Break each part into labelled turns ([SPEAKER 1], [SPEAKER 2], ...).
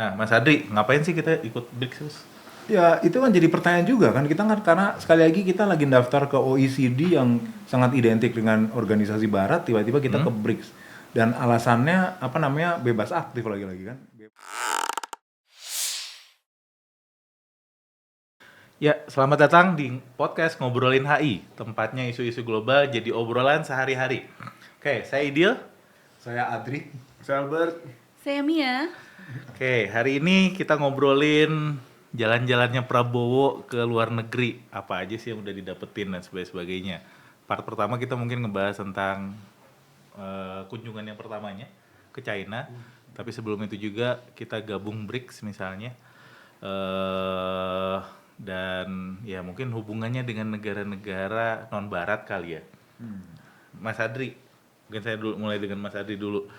[SPEAKER 1] Nah, Mas Adri, ngapain sih kita ikut BRICS?
[SPEAKER 2] Ya, itu kan jadi pertanyaan juga kan. Kita kan karena sekali lagi kita lagi daftar ke OECD yang sangat identik dengan organisasi barat, tiba-tiba kita ke BRICS. Dan alasannya bebas aktif lagi-lagi kan.
[SPEAKER 1] Ya, selamat datang di podcast Ngobrolin HI. Tempatnya isu-isu global jadi obrolan sehari-hari. Oke, saya Idil.
[SPEAKER 2] Saya Adri.
[SPEAKER 3] Saya Albert.
[SPEAKER 4] Saya Mia.
[SPEAKER 1] Oke, hari ini kita ngobrolin jalan-jalannya Prabowo ke luar negeri. Apa aja sih yang udah didapetin dan sebagainya. Part pertama kita mungkin ngebahas tentang kunjungan yang pertamanya ke China. Tapi sebelum itu juga kita gabung BRICS misalnya. Dan ya mungkin hubungannya dengan negara-negara non-barat kali ya. Mas Adri, mungkin saya mulai dengan Mas Adri dulu.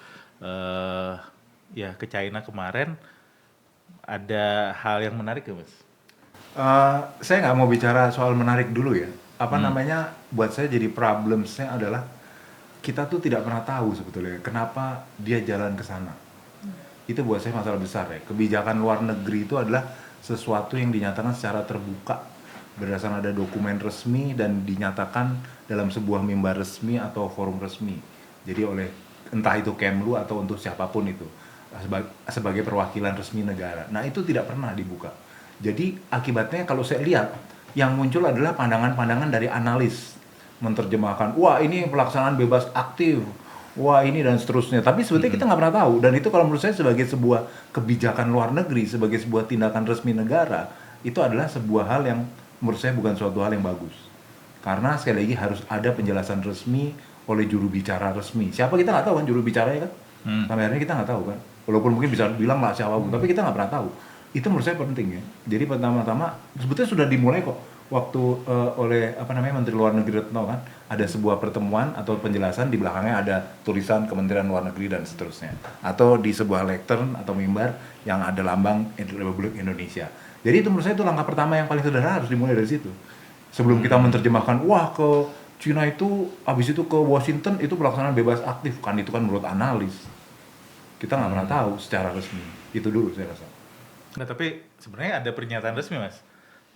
[SPEAKER 1] Ya ke China kemarin ada hal yang menarik ya Mas?
[SPEAKER 2] Saya nggak mau bicara soal menarik dulu ya. Buat saya jadi problemsnya adalah kita tuh tidak pernah tahu sebetulnya kenapa dia jalan ke sana. Itu buat saya masalah besar ya. Kebijakan luar negeri itu adalah sesuatu yang dinyatakan secara terbuka berdasarkan ada dokumen resmi dan dinyatakan dalam sebuah mimbar resmi atau forum resmi. Jadi oleh entah itu Kemlu atau untuk siapapun itu sebagai perwakilan resmi negara. Nah, itu tidak pernah dibuka. Jadi akibatnya kalau saya lihat yang muncul adalah pandangan-pandangan dari analis menerjemahkan, wah ini pelaksanaan bebas aktif, wah ini dan seterusnya. Tapi sebetulnya kita nggak pernah tahu. Dan itu kalau menurut saya sebagai sebuah kebijakan luar negeri, sebagai sebuah tindakan resmi negara, itu adalah sebuah hal yang menurut saya bukan suatu hal yang bagus. Karena sekali lagi harus ada penjelasan resmi oleh juru bicara resmi. Siapa kita nggak tahu kan juru bicaranya kan? Sampai hari ini kita nggak tahu kan. Walaupun mungkin bisa bilang lah siapapun, tapi kita nggak pernah tahu. Itu menurut saya penting ya. Jadi pertama-tama sebetulnya sudah dimulai kok waktu oleh Menteri Luar Negeri Retno kan, ada sebuah pertemuan atau penjelasan di belakangnya ada tulisan Kementerian Luar Negeri dan seterusnya. Atau di sebuah lectern atau mimbar yang ada lambang Republik Indonesia. Jadi itu menurut saya itu langkah pertama yang paling sederhana harus dimulai dari situ. Sebelum kita menerjemahkan, wah ke Cina itu, habis itu ke Washington itu pelaksanaan bebas aktif kan, itu kan menurut analis. Kita nggak pernah tahu secara resmi. Itu dulu saya rasa.
[SPEAKER 1] Nah tapi sebenarnya ada pernyataan resmi Mas.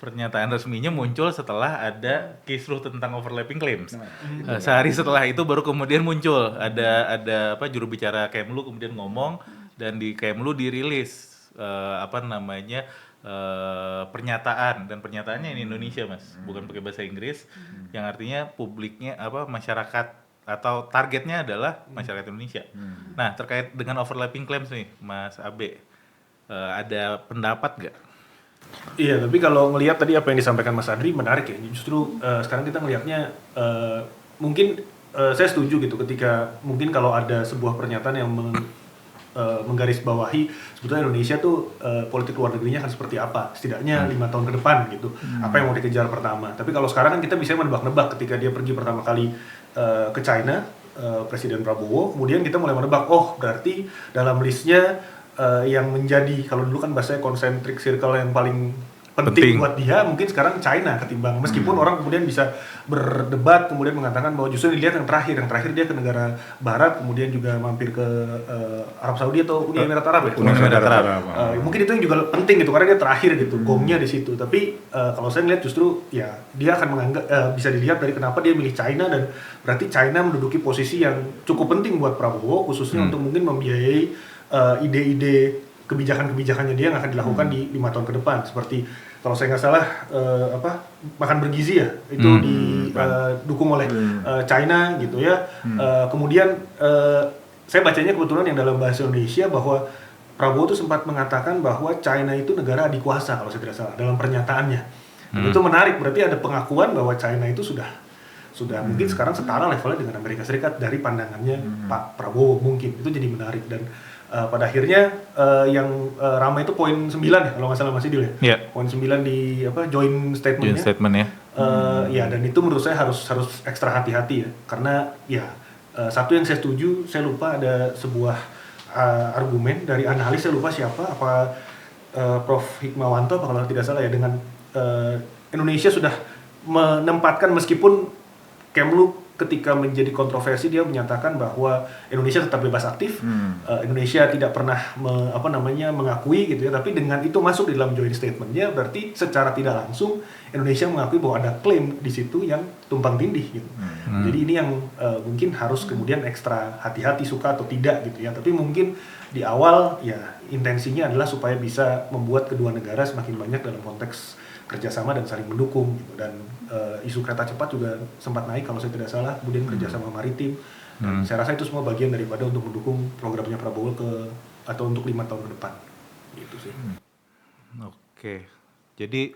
[SPEAKER 1] Pernyataan resminya muncul setelah ada kisruh tentang overlapping claims. Sehari setelah itu baru kemudian muncul ada juru bicara Kemlu kemudian ngomong dan di Kemlu dirilis pernyataan dan pernyataannya ini Indonesia Mas, bukan pakai bahasa Inggris, yang artinya publiknya masyarakat atau targetnya adalah masyarakat Indonesia. Nah terkait dengan overlapping claims nih Mas Abe, ada pendapat nggak?
[SPEAKER 3] Iya, tapi kalau ngelihat tadi apa yang disampaikan Mas Adri menarik ya. Justru sekarang kita ngelihatnya mungkin saya setuju gitu ketika mungkin kalau ada sebuah pernyataan yang menggarisbawahi sebetulnya Indonesia tuh politik luar negerinya akan seperti apa setidaknya 5 tahun ke depan gitu. Apa yang mau dikejar pertama. Tapi kalau sekarang kan kita bisa menebak-nebak ketika dia pergi pertama kali ke China, Presiden Prabowo, kemudian kita mulai menebak, oh berarti dalam listnya yang menjadi, kalau dulu kan bahasanya concentric circle yang paling penting buat dia, mungkin sekarang China ketimbang, meskipun orang kemudian bisa berdebat, kemudian mengatakan bahwa justru dilihat yang terakhir dia ke negara barat, kemudian juga mampir ke Arab Saudi atau Uni Emirat Arab ya?
[SPEAKER 2] Uni Emirat Arab.
[SPEAKER 3] Mungkin itu yang juga penting gitu, karena dia terakhir gitu, gongnya di situ. Tapi kalau saya lihat justru ya dia akan menganggap, bisa dilihat dari kenapa dia milih China, dan berarti China menduduki posisi yang cukup penting buat Prabowo, khususnya untuk mungkin membiayai ide-ide kebijakan-kebijakannya dia yang akan dilakukan di 5 tahun ke depan, seperti kalau saya nggak salah makan bergizi ya, itu didukung oleh China gitu ya. Kemudian saya bacanya kebetulan yang dalam bahasa Indonesia bahwa Prabowo itu sempat mengatakan bahwa China itu negara adikuasa kalau saya tidak salah dalam pernyataannya. Itu menarik, berarti ada pengakuan bahwa China itu sudah mungkin sekarang setara levelnya dengan Amerika Serikat dari pandangannya Pak Prabowo, mungkin itu jadi menarik. Dan pada akhirnya yang ramai itu poin 9 ya kalau nggak salah Mas Idil ya. Poin 9 di joint statement-nya.
[SPEAKER 1] Joint statement ya.
[SPEAKER 3] Ya, dan itu menurut saya harus ekstra hati-hati ya, karena ya satu yang saya setuju, saya lupa ada sebuah argumen dari analis, saya lupa siapa, Prof Hikmawanto apa kalau tidak salah ya, dengan Indonesia sudah menempatkan, meskipun Kemlu ketika menjadi kontroversi dia menyatakan bahwa Indonesia tetap bebas aktif, Indonesia tidak pernah mengakui gitu ya, tapi dengan itu masuk di dalam joint statement-nya berarti secara tidak langsung Indonesia mengakui bahwa ada klaim di situ yang tumpang tindih gitu. Jadi ini yang mungkin harus kemudian ekstra hati-hati suka atau tidak gitu ya, tapi mungkin di awal ya intensinya adalah supaya bisa membuat kedua negara semakin banyak dalam konteks kerjasama dan saling mendukung gitu. Dan isu kereta cepat juga sempat naik kalau saya tidak salah, kemudian kerjasama maritim, dan saya rasa itu semua bagian daripada untuk mendukung programnya Prabowo atau untuk 5 tahun ke depan gitu sih.
[SPEAKER 1] Oke, jadi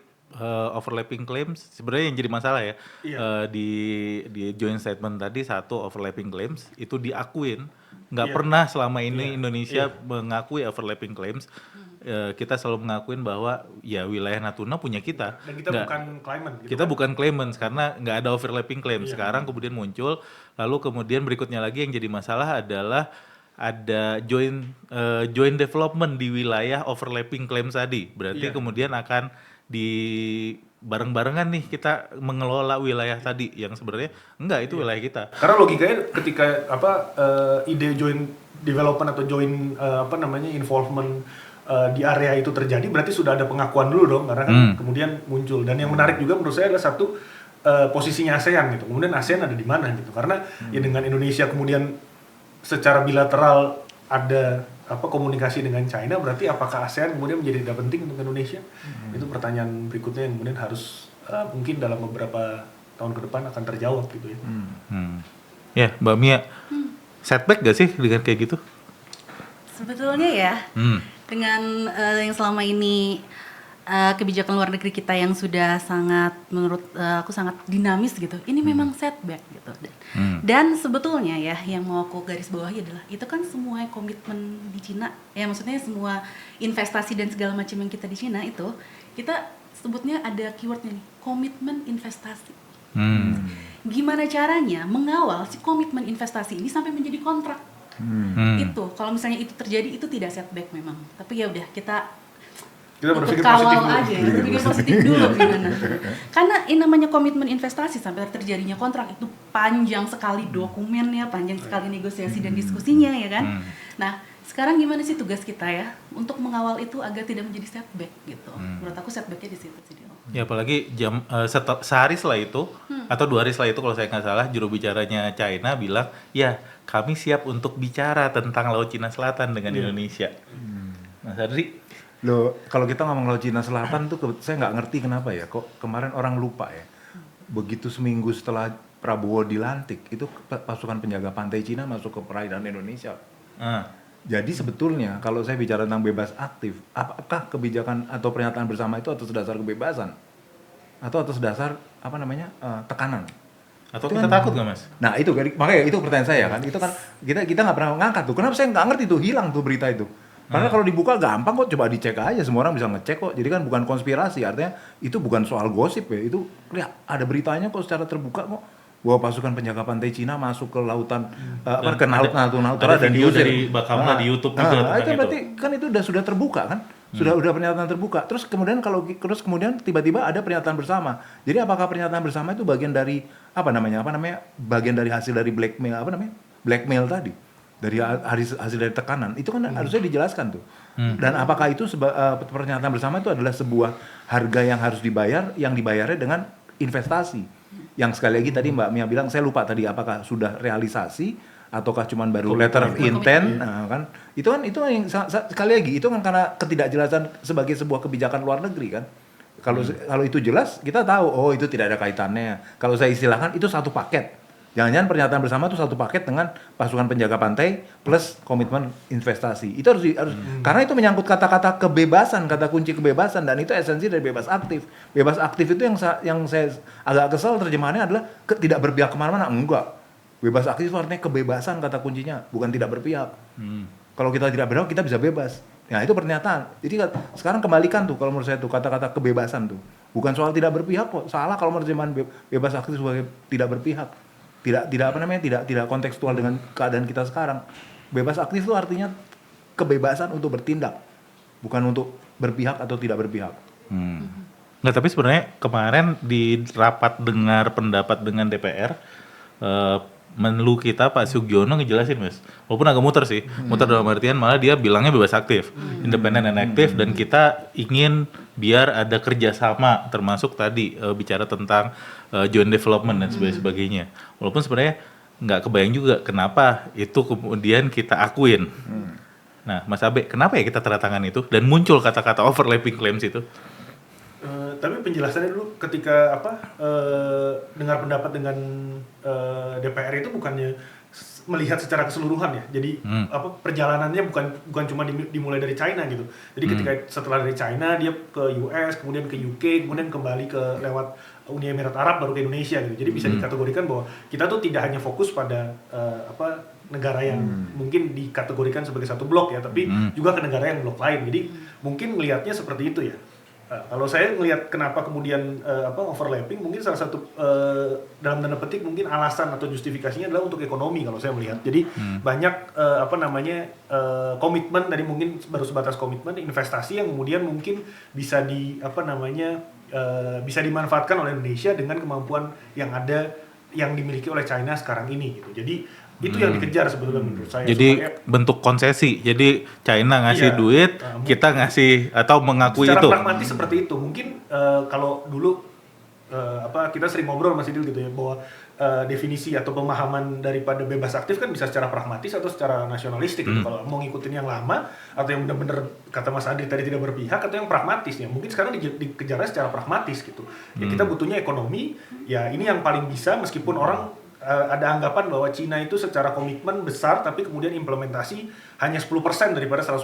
[SPEAKER 1] overlapping claims sebenarnya yang jadi masalah ya.
[SPEAKER 3] Iya.
[SPEAKER 1] Di joint statement tadi satu overlapping claims itu diakuin, nggak
[SPEAKER 3] Iya.
[SPEAKER 1] pernah selama ini
[SPEAKER 3] Iya.
[SPEAKER 1] Indonesia
[SPEAKER 3] Iya.
[SPEAKER 1] mengakui overlapping claims. Kita selalu mengakuin bahwa ya wilayah Natuna punya kita.
[SPEAKER 3] Dan kita
[SPEAKER 1] Nggak-
[SPEAKER 3] bukan claimant gitu
[SPEAKER 1] kita
[SPEAKER 3] kan.
[SPEAKER 1] bukan claimants karena nggak ada overlapping claims.
[SPEAKER 3] Iya.
[SPEAKER 1] Sekarang kemudian muncul, lalu kemudian berikutnya lagi yang jadi masalah adalah ada joint development di wilayah overlapping claims tadi. Berarti
[SPEAKER 3] Iya.
[SPEAKER 1] kemudian akan di bareng-barengan nih kita mengelola wilayah tadi yang sebenarnya enggak itu wilayah kita.
[SPEAKER 3] Karena logikanya ketika ide joint development atau joint involvement di area itu terjadi berarti sudah ada pengakuan dulu dong, karena kan kemudian muncul. Dan yang menarik juga menurut saya adalah satu posisinya ASEAN gitu. Kemudian ASEAN ada di mana gitu. Karena ya dengan Indonesia kemudian secara bilateral ada komunikasi dengan China, berarti apakah ASEAN kemudian menjadi tidak penting untuk Indonesia? Itu pertanyaan berikutnya yang kemudian harus mungkin dalam beberapa tahun ke depan akan terjawab gitu ya.
[SPEAKER 1] Ya, Mbak Mia, setback gak sih dengan kayak gitu?
[SPEAKER 4] Sebetulnya ya, dengan yang selama ini kebijakan luar negeri kita yang sudah sangat, menurut aku sangat dinamis gitu, ini memang setback gitu. Dan sebetulnya ya, yang mau aku garis bawahi adalah itu kan semua komitmen di Cina, ya maksudnya semua investasi dan segala macam yang kita di Cina itu, kita sebutnya ada keywordnya nih, komitmen investasi. Gimana caranya mengawal si komitmen investasi ini sampai menjadi kontrak? Itu kalau misalnya itu terjadi itu tidak setback memang, tapi ya udah kita
[SPEAKER 3] berpikir
[SPEAKER 4] kawal
[SPEAKER 3] positif dulu.
[SPEAKER 4] aja, berpikir positif dulu gimana? Karena ini namanya komitmen investasi sampai terjadinya kontrak itu panjang sekali dokumennya, panjang sekali negosiasi dan diskusinya ya kan. Nah sekarang gimana sih tugas kita ya untuk mengawal itu agar tidak menjadi setback gitu? Menurut aku setbacknya di situ sih.
[SPEAKER 1] Ya apalagi sehari setelah itu atau 2 hari setelah itu kalau saya nggak salah juru bicaranya China bilang ya kami siap untuk bicara tentang Laut Cina Selatan dengan Indonesia. Mas Adri,
[SPEAKER 2] Loh, kalau kita ngomong Laut Cina Selatan tuh saya nggak ngerti kenapa ya, kok kemarin orang lupa ya. Begitu seminggu setelah Prabowo dilantik, itu pasukan penjaga pantai Cina masuk ke perairan Indonesia. Jadi sebetulnya kalau saya bicara tentang bebas aktif, apakah kebijakan atau pernyataan bersama itu atas dasar kebebasan? Atau atas dasar tekanan?
[SPEAKER 1] atau
[SPEAKER 2] Itu
[SPEAKER 1] kita
[SPEAKER 2] kan-
[SPEAKER 1] takut nggak Mas?
[SPEAKER 2] Nah itu makanya itu pertanyaan saya kan, itu kan kita nggak pernah ngangkat tuh. Kenapa saya nggak ngerti tuh, hilang tuh berita itu? Karena kalau dibuka gampang kok, coba dicek aja, semua orang bisa ngecek kok. Jadi kan bukan konspirasi, artinya itu bukan soal gosip ya, itu lihat ada beritanya kok secara terbuka kok, bahwa pasukan penjaga pantai Cina masuk ke lautan ke laut Natuna Utara
[SPEAKER 1] ada
[SPEAKER 2] dan
[SPEAKER 1] video
[SPEAKER 2] diusir.
[SPEAKER 1] dari Bakamla di YouTube juga tentang
[SPEAKER 2] itu
[SPEAKER 1] itu.
[SPEAKER 2] berarti kan itu sudah terbuka kan? Udah pernyataan terbuka. Terus kemudian tiba-tiba ada pernyataan bersama. Jadi apakah pernyataan bersama itu bagian dari bagian dari hasil dari blackmail tadi, dari hasil dari tekanan itu kan harusnya dijelaskan tuh. Dan apakah itu pernyataan bersama itu adalah sebuah harga yang harus dibayar, yang dibayarnya dengan investasi, yang sekali lagi tadi Mbak Mia bilang, saya lupa tadi apakah sudah realisasi ataukah cuma baru letter of intent. Nah, kan itu yang sekali lagi itu kan karena ketidakjelasan sebagai sebuah kebijakan luar negeri kan. Kalau itu jelas kita tahu, oh itu tidak ada kaitannya. Kalau saya istilahkan itu satu paket. Jangan-jangan pernyataan bersama itu satu paket dengan pasukan penjaga pantai plus komitmen investasi. Itu harus karena itu menyangkut kata-kata kebebasan, kata kunci kebebasan, dan itu esensi dari bebas aktif. Bebas aktif itu yang saya agak kesal terjemahannya adalah tidak berpihak kemana-mana. Enggak. Bebas aktif itu artinya kebebasan, kata kuncinya, bukan tidak berpihak. Kalau kita tidak berpihak, kita bisa bebas. Nah itu pernyataan. Jadi sekarang kembalikan tuh kalau menurut saya tuh kata-kata kebebasan tuh. Bukan soal tidak berpihak kok. Salah kalau menerjemahkan bebas aktif sebagai tidak berpihak. Tidak kontekstual dengan keadaan kita sekarang. Bebas aktif itu artinya kebebasan untuk bertindak, bukan untuk berpihak atau tidak berpihak.
[SPEAKER 1] Nggak, tapi sebenarnya kemarin di rapat dengar pendapat dengan DPR, Menlu kita Pak Sugiono ngejelasin Mas, walaupun agak muter sih, muter dalam artian malah dia bilangnya bebas aktif, independen dan aktif, dan kita ingin biar ada kerjasama, termasuk tadi bicara tentang joint development dan sebagainya. Walaupun sebenarnya nggak kebayang juga kenapa itu kemudian kita akuin. Nah, Mas Abe, kenapa ya kita tanda tangan itu dan muncul kata-kata overlapping claims itu?
[SPEAKER 3] Tapi penjelasannya dulu ketika dengar pendapat dengan DPR itu bukannya melihat secara keseluruhan ya. Jadi perjalanannya bukan cuma dimulai dari China gitu. Jadi ketika setelah dari China dia ke US, kemudian ke UK, kemudian kembali ke lewat Uni Emirat Arab baru ke Indonesia gitu. Jadi bisa dikategorikan bahwa kita tuh tidak hanya fokus pada negara yang mungkin dikategorikan sebagai satu blok ya, tapi juga ke negara yang blok lain. Jadi mungkin melihatnya seperti itu ya. Kalau saya melihat kenapa kemudian overlapping, mungkin salah satu dalam tanda petik mungkin alasan atau justifikasinya adalah untuk ekonomi kalau saya melihat. Jadi banyak komitmen dari mungkin baru sebatas komitmen investasi yang kemudian mungkin bisa bisa dimanfaatkan oleh Indonesia dengan kemampuan yang ada yang dimiliki oleh China sekarang ini gitu. Jadi itu yang dikejar sebetulnya menurut saya.
[SPEAKER 1] Jadi bentuk konsesi. Jadi China ngasih duit, kita ngasih atau mengakui
[SPEAKER 3] secara
[SPEAKER 1] itu.
[SPEAKER 3] Secara pragmatis seperti itu. Mungkin kalau dulu kita sering ngobrol Mas Idil gitu ya, bahwa definisi atau pemahaman daripada bebas aktif kan bisa secara pragmatis atau secara nasionalistik gitu. Kalau mau ngikutin yang lama atau yang benar-benar kata Mas Adi tadi tidak berpihak, atau yang pragmatis ya. Mungkin sekarang dikejarnya secara pragmatis gitu. Ya kita butuhnya ekonomi, ya ini yang paling bisa meskipun orang ada anggapan bahwa Cina itu secara komitmen besar tapi kemudian implementasi hanya 10% daripada 100%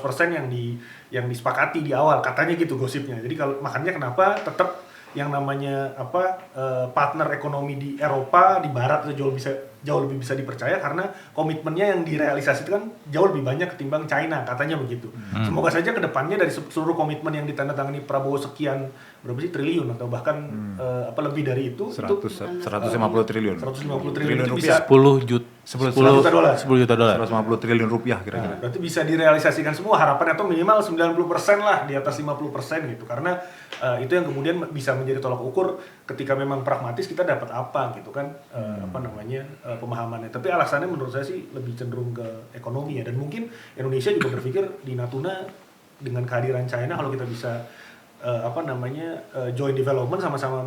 [SPEAKER 3] yang disepakati di awal, katanya gitu gosipnya. Jadi makanya kenapa tetap yang namanya partner ekonomi di Eropa, di Barat itu jauh lebih bisa dipercaya karena komitmennya yang direalisasikan jauh lebih banyak ketimbang China, katanya begitu. Semoga saja kedepannya dari seluruh komitmen yang ditandatangani Prabowo sekian berapa sih triliun atau bahkan lebih dari itu
[SPEAKER 2] 150 triliun.
[SPEAKER 3] 150 triliun itu
[SPEAKER 2] rupiah.
[SPEAKER 3] bisa
[SPEAKER 1] 10 juta dolar.
[SPEAKER 2] 150 triliun rupiah kira-kira.
[SPEAKER 3] Berarti bisa direalisasikan semua harapannya, atau minimal 90% lah, di atas 50% gitu. Karena itu yang kemudian bisa menjadi tolak ukur ketika memang pragmatis kita dapat apa gitu kan, pemahamannya. Tapi alasannya menurut saya sih lebih cenderung ke ekonomi ya, dan mungkin Indonesia juga berpikir di Natuna dengan kehadiran China kalau kita bisa joint development, sama-sama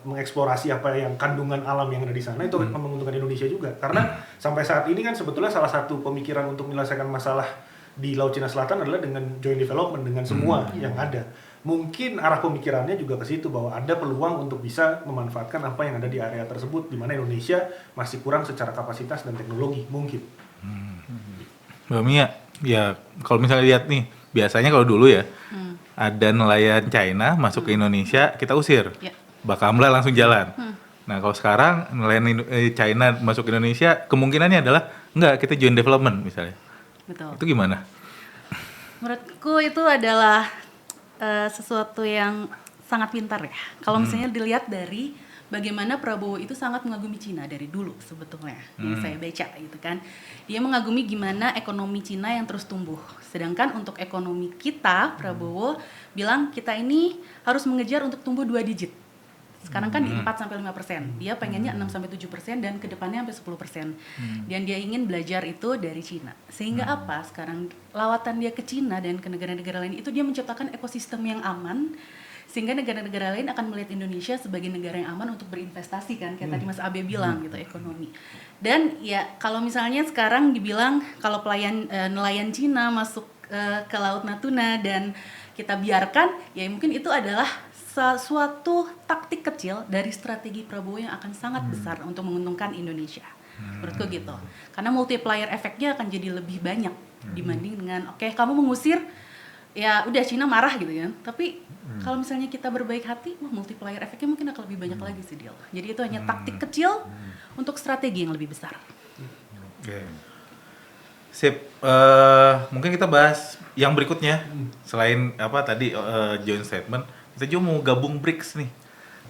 [SPEAKER 3] mengeksplorasi apa yang kandungan alam yang ada di sana, itu akan menguntungkan Indonesia juga. Karena sampai saat ini kan sebetulnya salah satu pemikiran untuk menyelesaikan masalah di Laut Cina Selatan adalah dengan joint development dengan semua yang ada. Mungkin arah pemikirannya juga ke situ, bahwa ada peluang untuk bisa memanfaatkan apa yang ada di area tersebut, di mana Indonesia masih kurang secara kapasitas dan teknologi mungkin.
[SPEAKER 1] Mbak Mia, ya kalau misalnya lihat nih, biasanya kalau dulu ya ada nelayan China masuk ke Indonesia, kita usir. Bakamla langsung jalan. Nah kalau sekarang nelayan China masuk ke Indonesia, kemungkinannya adalah enggak, kita joint development misalnya.
[SPEAKER 4] Betul.
[SPEAKER 1] Itu gimana?
[SPEAKER 4] Menurutku itu adalah sesuatu yang sangat pintar ya. Kalau misalnya dilihat dari bagaimana Prabowo itu sangat mengagumi Cina dari dulu sebetulnya, yang saya baca gitu kan. Dia mengagumi gimana ekonomi Cina yang terus tumbuh. Sedangkan untuk ekonomi kita, Prabowo bilang kita ini harus mengejar untuk tumbuh 2 digit. Sekarang kan di 4-5%. Dia pengennya 6-7% dan kedepannya sampai 10%. Dan dia ingin belajar itu dari Cina. Sehingga apa? Sekarang lawatan dia ke Cina dan ke negara-negara lain itu dia menciptakan ekosistem yang aman, sehingga negara-negara lain akan melihat Indonesia sebagai negara yang aman untuk berinvestasi kan, kayak tadi Mas Abe bilang gitu, ekonomi. Dan ya kalau misalnya sekarang dibilang kalau nelayan Cina masuk ke Laut Natuna dan kita biarkan, ya mungkin itu adalah suatu taktik kecil dari strategi Prabowo yang akan sangat besar untuk menguntungkan Indonesia. Menurutku gitu. Karena multiplier efeknya akan jadi lebih banyak dibanding dengan kamu mengusir, ya udah Cina marah gitu kan. Tapi kalau misalnya kita berbaik hati, multiplier efeknya mungkin akan lebih banyak lagi sih, Dil. Jadi itu hanya taktik kecil untuk strategi yang lebih besar.
[SPEAKER 1] Oke. Sip. Mungkin kita bahas yang berikutnya. Selain tadi joint statement, kita juga mau gabung BRICS nih.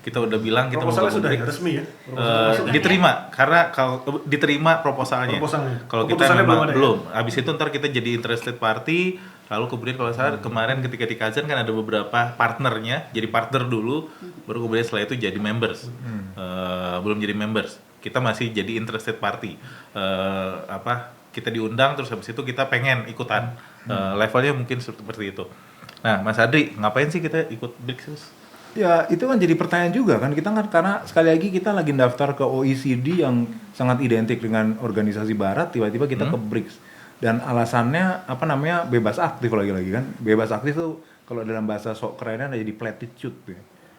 [SPEAKER 1] Kita udah bilang kita mau
[SPEAKER 3] proposalnya
[SPEAKER 1] gabung
[SPEAKER 3] sudah
[SPEAKER 1] BRICS.
[SPEAKER 3] resmi ya?
[SPEAKER 1] Diterima, karena kalau diterima proposalnya. Kalau kita memang belum. Abis itu ntar kita jadi interested party. Lalu kemudian kalau saya kemarin ketika di Kazan kan ada beberapa partnernya, jadi partner dulu, baru kemudian setelah itu jadi members. Belum jadi members. kita masih jadi interested party. Kita diundang terus habis itu kita pengen ikutan. Levelnya mungkin seperti itu. Nah, Mas Adri, ngapain sih kita ikut BRICS?
[SPEAKER 2] Ya itu kan jadi pertanyaan juga kan, kita kan karena sekali lagi kita lagi daftar ke OECD yang sangat identik dengan organisasi barat, tiba-tiba kita ke BRICS. Dan alasannya bebas aktif lagi-lagi kan. Bebas aktif tuh kalau dalam bahasa sok kerennya jadi platitude ya.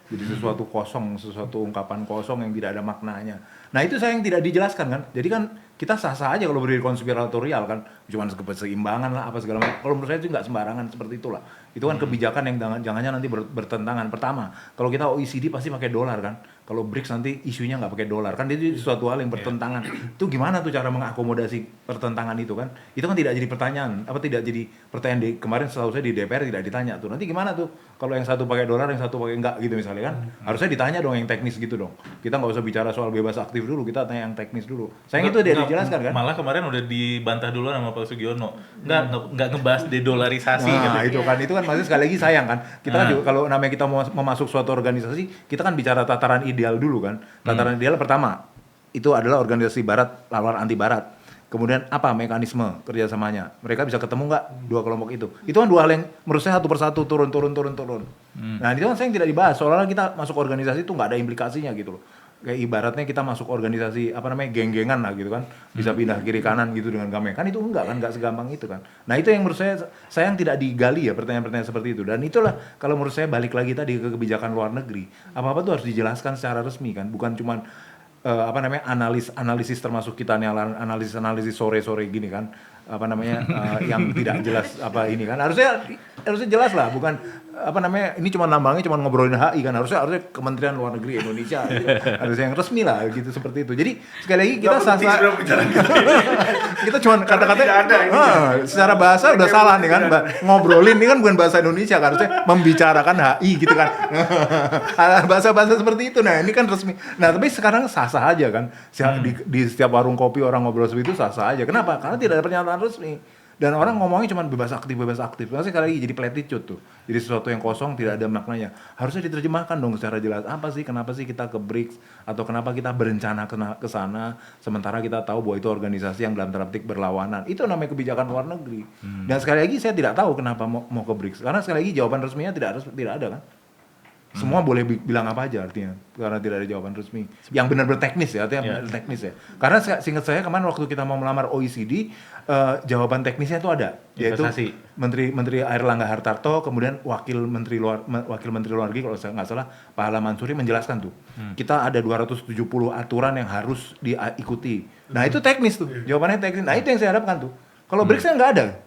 [SPEAKER 2] Jadi sesuatu kosong, sesuatu ungkapan kosong yang tidak ada maknanya. Nah itu saya yang tidak dijelaskan kan. Jadi kan kita sah-sah aja kalau berdiri konspiratorial kan, cuma keseimbangan lah apa segala macam. Kalau menurut saya itu nggak sembarangan seperti itulah. Itu kan kebijakan yang jangan-jangan nanti bertentangan. Pertama, kalau kita OECD pasti pakai dolar kan. Kalau BRICS nanti isunya nggak pakai dolar kan, itu sesuatu hal yang bertentangan. Itu gimana tuh cara mengakomodasi pertentangan itu kan? Itu kan tidak jadi pertanyaan, tidak jadi pertanyaan kemarin setahu saya di DPR tidak ditanya tuh. Nanti gimana tuh kalau yang satu pakai dolar, yang satu pakai enggak gitu misalnya kan? Harusnya ditanya dong yang teknis gitu dong. Kita nggak usah bicara soal bebas aktif dulu, kita tanya yang teknis dulu. Sayang itu dia dijelaskan kan?
[SPEAKER 1] Malah kemarin udah dibantah dulu sama Pak Sugiono. Nggak ngebahas dedolarisasi
[SPEAKER 2] Nah,
[SPEAKER 1] gitu.
[SPEAKER 2] itu kan maksudnya sekali lagi sayang kan. Kita kan juga kalau namanya kita mau masuk suatu organisasi, kita kan bicara tataran ideal dulu kan. Tataran ideal pertama itu adalah organisasi barat lawan anti barat. Kemudian apa mekanisme kerjasamanya? Mereka bisa ketemu nggak dua kelompok itu? Itu kan dua hal yang menurut saya satu persatu turun. Nah itu kan saya yang tidak dibahas. Soalnya kita masuk organisasi itu nggak ada implikasinya gitu loh. Kayak ibaratnya kita masuk organisasi geng-gengan lah gitu kan, bisa pindah kiri kanan gitu dengan gampang kan, itu nggak segampang itu kan. Nah itu yang menurut saya yang tidak digali ya, pertanyaan-pertanyaan seperti itu. Dan itulah kalau menurut saya balik lagi tadi ke kebijakan luar negeri, apa tuh harus dijelaskan secara resmi kan, bukan cuman analisis termasuk kita nih analisis sore gini kan, yang tidak jelas ini kan, harusnya jelas lah, bukan ini cuma lambangnya cuma ngobrolin HI kan, harusnya Kementerian Luar Negeri Indonesia gitu. Harusnya yang resmi lah gitu, seperti itu. Jadi sekali lagi kita kita cuma kata-kata secara bahasa udah salah nih kan, ngobrolin ini kan bukan bahasa Indonesia kan, harusnya membicarakan HI gitu kan. Bahasa-bahasa seperti itu. Nah ini kan resmi. Nah tapi sekarang sah-sah aja kan, di setiap warung kopi orang ngobrol seperti itu sah-sah aja. Kenapa? Karena tidak ada pernyataan resmi. Dan orang ngomongnya cuma bebas aktif. Maksudnya sekali lagi jadi platitude tuh. Jadi sesuatu yang kosong tidak ada maknanya. Harusnya diterjemahkan dong secara jelas. Kenapa sih kita ke BRICS atau kenapa kita berencana ke sana sementara kita tahu bahwa itu organisasi yang dalam tanda petik berlawanan. Itu namanya kebijakan luar negeri. Dan sekali lagi saya tidak tahu kenapa mau ke BRICS. Karena sekali lagi jawaban resminya tidak ada kan. Semua boleh bilang apa aja artinya, karena tidak ada jawaban resmi yang benar-benar teknis ya, artinya benar teknis ya. Karena seingat saya kemarin waktu kita mau melamar OECD, jawaban teknisnya itu ada, yaitu Menteri Airlangga Hartarto, kemudian Wakil Menteri Luar Negeri kalau saya nggak salah Pak Hala Mansuri menjelaskan tuh, kita ada 270 aturan yang harus diikuti. Nah itu teknis tuh, jawabannya teknis. Nah itu yang saya harapkan tuh. Kalau BRICS nggak ada,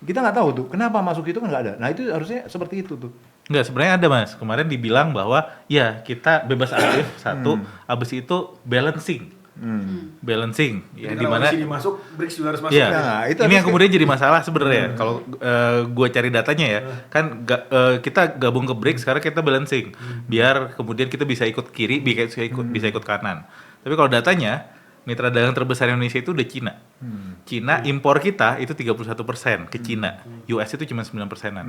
[SPEAKER 2] kita nggak tahu tuh kenapa masuk itu kan nggak ada. Nah itu harusnya seperti itu tuh.
[SPEAKER 1] Enggak, sebenarnya ada Mas. Kemarin dibilang bahwa ya kita bebas aktif satu, habis itu balancing. Balancing ya di mana
[SPEAKER 3] masuk BRICS juga harus masuk.
[SPEAKER 1] Ya, nah, itu ini yang kemudian jadi masalah sebenarnya. Kalau gue cari datanya ya, kan kita gabung ke BRICS karena kita balancing. Biar kemudian kita bisa ikut kiri, bisa ikut kanan. Tapi kalau datanya mitra dagang terbesar Indonesia itu udah Cina. Cina impor kita itu 31% ke Cina. US itu cuma 9%-an.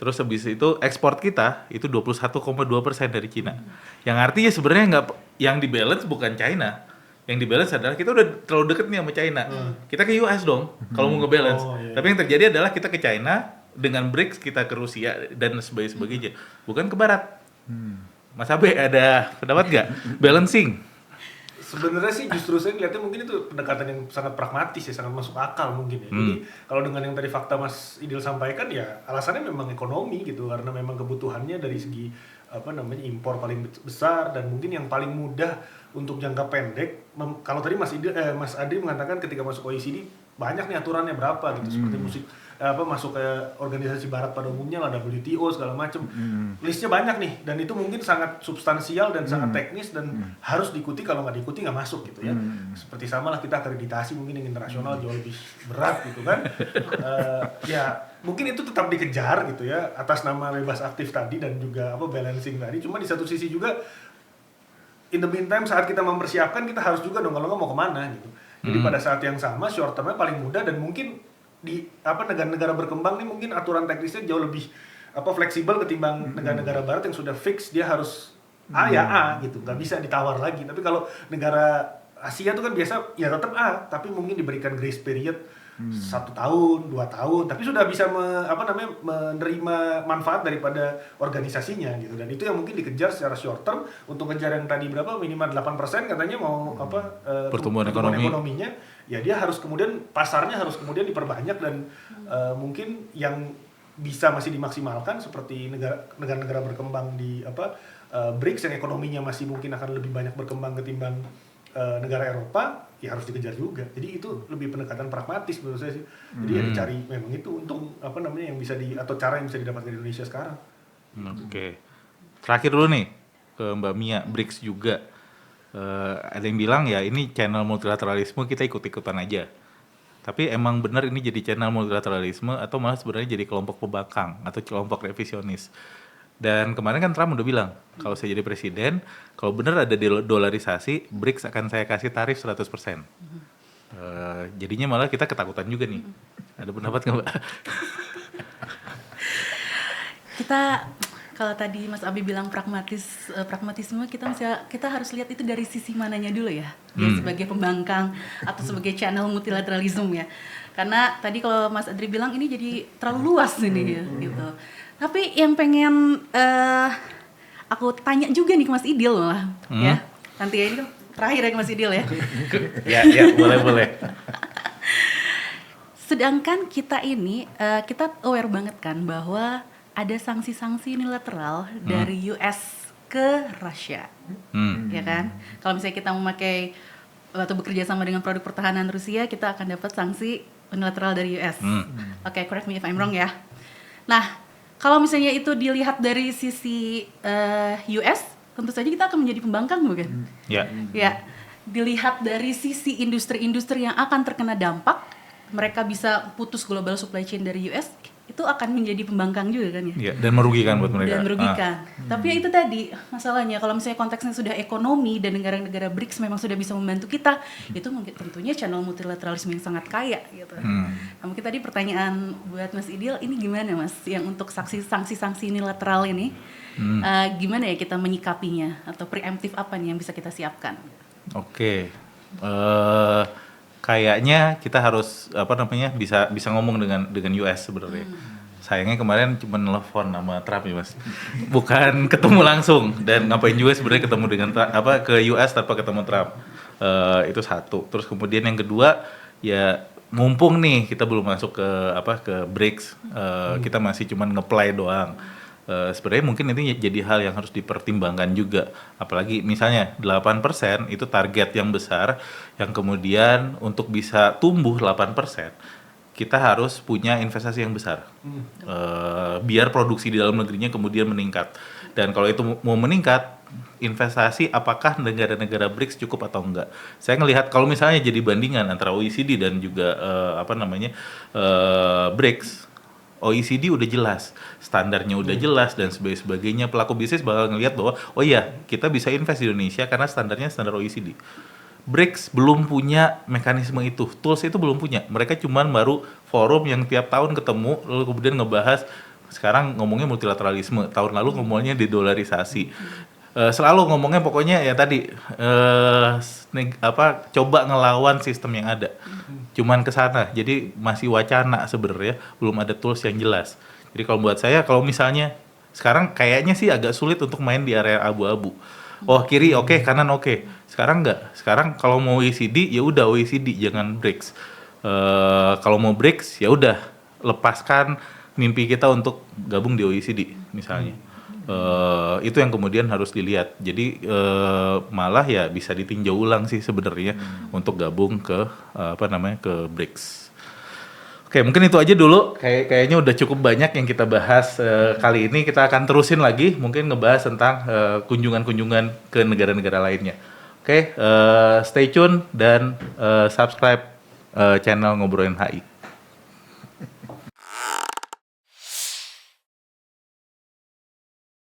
[SPEAKER 1] Terus habis itu ekspor kita itu 21,2% dari Cina. Yang artinya sebenarnya yang di-balance bukan China. Yang di-balance adalah kita udah terlalu deket nih sama China. Kita ke US dong kalau mau nge-balance. Tapi yang terjadi adalah kita ke China, dengan BRICS kita ke Rusia dan sebagainya. Bukan ke barat. Mas Abe ada pendapat nggak? Balancing.
[SPEAKER 3] Sebenarnya sih justru saya ngeliatnya mungkin itu pendekatan yang sangat pragmatis ya, sangat masuk akal mungkin ya. Jadi kalau dengan yang tadi fakta Mas Idil sampaikan ya alasannya memang ekonomi gitu, karena memang kebutuhannya dari segi impor paling besar dan mungkin yang paling mudah untuk jangka pendek. Kalau tadi Mas Adri mengatakan ketika masuk OECD banyak nih aturannya berapa gitu, seperti masuk ke organisasi barat pada umumnya lah, WTO segala macem. Listnya banyak nih, dan itu mungkin sangat substansial dan sangat teknis dan harus diikuti, kalau nggak diikuti nggak masuk gitu ya. Seperti sama lah kita akreditasi mungkin yang internasional jauh lebih berat gitu kan. Ya mungkin itu tetap dikejar gitu ya atas nama bebas aktif tadi dan juga balancing tadi. Cuma di satu sisi juga in the meantime saat kita mempersiapkan kita harus juga dong kalau nggak mau kemana gitu. Jadi pada saat yang sama short termnya paling mudah, dan mungkin di negara-negara berkembang nih mungkin aturan teknisnya jauh lebih fleksibel ketimbang negara-negara barat yang sudah fix dia harus A ya A gitu, nggak bisa ditawar lagi. Tapi kalau negara Asia tuh kan biasa ya tetap tapi mungkin diberikan grace period 1 tahun, 2 tahun, tapi sudah bisa menerima manfaat daripada organisasinya gitu, dan itu yang mungkin dikejar secara short term untuk ngejar yang tadi berapa minimal 8% katanya mau
[SPEAKER 1] pertumbuhan ekonominya,
[SPEAKER 3] ya dia harus kemudian pasarnya harus kemudian diperbanyak dan mungkin yang bisa masih dimaksimalkan seperti negara-negara berkembang di BRICS yang ekonominya masih mungkin akan lebih banyak berkembang ketimbang negara Eropa, ya harus dikejar juga. Jadi itu lebih pendekatan pragmatis menurut saya sih. Jadi ya dicari memang itu untung yang bisa atau cara yang bisa didapatkan di Indonesia sekarang.
[SPEAKER 1] Oke. Terakhir dulu nih ke Mbak Mia, BRICS juga. Ada yang bilang ya ini channel multilateralisme, kita ikut-ikutan aja. Tapi emang benar ini jadi channel multilateralisme atau malah sebenarnya jadi kelompok pembangkang atau kelompok revisionis. Dan kemarin kan Trump udah bilang, kalau saya jadi presiden, kalau benar ada dolarisasi, BRICS akan saya kasih tarif 100%. Jadinya malah kita ketakutan juga nih. Ada pendapat nggak, Mbak?
[SPEAKER 4] Kita, kalau tadi Mas Abi bilang pragmatisme, kita harus lihat itu dari sisi mananya dulu ya. Dia sebagai pembangkang atau sebagai channel multilateralisme ya. Karena tadi kalau Mas Adri bilang ini jadi terlalu luas ini gitu. Tapi yang pengen aku tanya juga nih ke Mas Idil lah, ya. Nanti ini kan terakhir ya ke Mas Idil ya.
[SPEAKER 1] Ya, boleh.
[SPEAKER 4] Sedangkan kita ini, kita aware banget kan bahwa ada sanksi-sanksi unilateral dari US ke Rusia, ya kan? Kalau misalnya kita memakai atau bekerja sama dengan produk pertahanan Rusia, kita akan dapat sanksi unilateral dari US. Oke, correct me if I'm wrong ya. Nah, kalau misalnya itu dilihat dari sisi US, tentu saja kita akan menjadi pembangkang, bukan? Ya. Dilihat dari sisi industri-industri yang akan terkena dampak, mereka bisa putus global supply chain dari US, itu akan menjadi pembangkang juga kan ya?
[SPEAKER 1] Iya, dan merugikan buat mereka.
[SPEAKER 4] Dan merugikan. Tapi ya itu tadi masalahnya, kalau misalnya konteksnya sudah ekonomi dan negara-negara BRICS memang sudah bisa membantu kita, itu mungkin tentunya channel multilateralisme yang sangat kaya gitu. Nah, mungkin tadi pertanyaan buat Mas Idil, ini gimana Mas, yang untuk sanksi-sanksi unilateral ini, gimana ya kita menyikapinya, atau preemptif apa nih yang bisa kita siapkan?
[SPEAKER 1] Oke. Kayaknya kita harus bisa ngomong dengan US sebenarnya. Sayangnya kemarin cuma nelfon sama Trump ya Mas, bukan ketemu langsung. Dan ngapain juga sebenarnya ketemu dengan ke US tanpa ketemu Trump. Itu satu. Terus kemudian yang kedua ya mumpung nih kita belum masuk ke BRICS, kita masih cuma nge-play doang. Sebenarnya mungkin itu jadi hal yang harus dipertimbangkan juga, apalagi misalnya 8% itu target yang besar, yang kemudian untuk bisa tumbuh 8% kita harus punya investasi yang besar, biar produksi di dalam negerinya kemudian meningkat. Dan kalau itu mau meningkat, investasi apakah negara-negara BRICS cukup atau enggak? Saya ngelihat kalau misalnya jadi bandingan antara OECD dan juga BRICS, OECD udah jelas, standarnya udah jelas dan sebagainya. Pelaku bisnis bakal ngelihat bahwa oh iya, kita bisa invest di Indonesia karena standarnya standar OECD. BRICS belum punya mekanisme itu, tools itu belum punya. Mereka cuman baru forum yang tiap tahun ketemu lalu kemudian ngebahas. Sekarang ngomongnya multilateralisme, tahun lalu ngomongnya dedolarisasi. Selalu ngomongnya pokoknya ya tadi coba ngelawan sistem yang ada. Cuman ke sana. Jadi masih wacana sebenarnya, belum ada tools yang jelas. Jadi kalau buat saya, kalau misalnya sekarang kayaknya sih agak sulit untuk main di area abu-abu. Oh, kiri oke, kanan oke. Sekarang enggak. Sekarang kalau mau OECD ya udah OECD, jangan BRICS. Kalau mau BRICS ya udah lepaskan mimpi kita untuk gabung di OECD misalnya. Itu yang kemudian harus dilihat. Jadi malah ya bisa ditinjau ulang sih sebenarnya untuk gabung ke ke BRICS. Oke, mungkin itu aja dulu. Kayaknya udah cukup banyak yang kita bahas kali ini. Kita akan terusin lagi, mungkin ngebahas tentang kunjungan-kunjungan ke negara-negara lainnya. Oke, stay tune dan subscribe channel Ngobrolin HI.